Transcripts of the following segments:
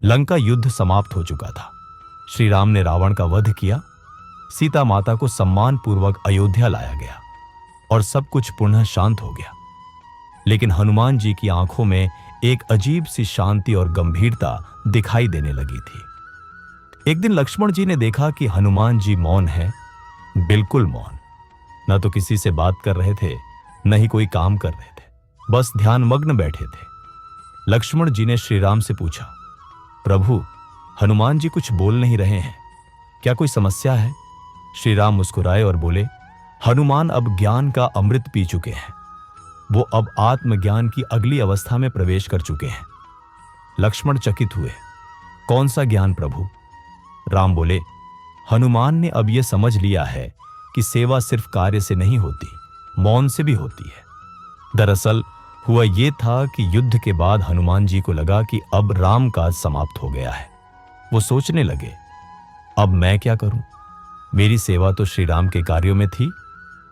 लंका युद्ध समाप्त हो चुका था। श्री राम ने रावण का वध किया, सीता माता को सम्मान पूर्वक अयोध्या लाया गया और सब कुछ पुनः शांत हो गया। लेकिन हनुमान जी की आंखों में एक अजीब सी शांति और गंभीरता दिखाई देने लगी थी। एक दिन लक्ष्मण जी ने देखा कि हनुमान जी मौन है, बिल्कुल मौन। न तो किसी से बात कर रहे थे, न ही कोई काम कर रहे थे, बस ध्यानमग्न बैठे थे। लक्ष्मण जी ने श्री राम से पूछा, प्रभु, हनुमान जी कुछ बोल नहीं रहे हैं, क्या कोई समस्या है? श्री राम मुस्कुराए और बोले, हनुमान अब ज्ञान का अमृत पी चुके हैं। वो अब आत्मज्ञान की अगली अवस्था में प्रवेश कर चुके हैं। लक्ष्मण चकित हुए, कौन सा ज्ञान प्रभु? राम बोले, हनुमान ने अब यह समझ लिया है कि सेवा सिर्फ कार्य से नहीं होती, मौन से भी होती है। दरअसल हुआ यह था कि युद्ध के बाद हनुमान जी को लगा कि अब राम काज समाप्त हो गया है। वो सोचने लगे, अब मैं क्या करूं? मेरी सेवा तो श्री राम के कार्यों में थी।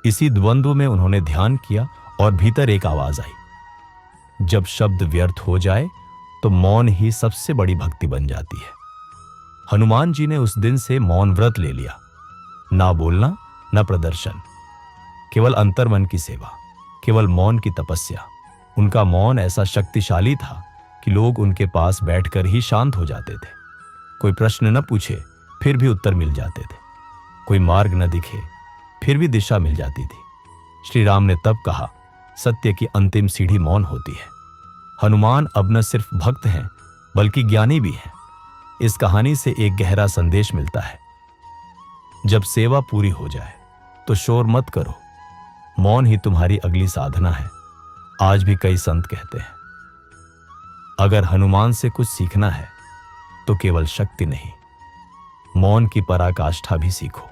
इसी द्वंद्व में उन्होंने ध्यान किया और भीतर एक आवाज आई, जब शब्द व्यर्थ हो जाए तो मौन ही सबसे बड़ी भक्ति बन जाती है। हनुमान जी ने उस दिन से मौन व्रत ले लिया, ना बोलना न प्रदर्शन, केवल अंतर्मन की सेवा, केवल मौन की तपस्या। उनका मौन ऐसा शक्तिशाली था कि लोग उनके पास बैठकर ही शांत हो जाते थे। कोई प्रश्न न पूछे फिर भी उत्तर मिल जाते थे, कोई मार्ग न दिखे फिर भी दिशा मिल जाती थी। श्री राम ने तब कहा, सत्य की अंतिम सीढ़ी मौन होती है। हनुमान अब न सिर्फ भक्त हैं बल्कि ज्ञानी भी हैं। इस कहानी से एक गहरा संदेश मिलता है, जब सेवा पूरी हो जाए तो शोर मत करो, मौन ही तुम्हारी अगली साधना है। आज भी कई संत कहते हैं, अगर हनुमान से कुछ सीखना है तो केवल शक्ति नहीं, मौन की पराकाष्ठा भी सीखो।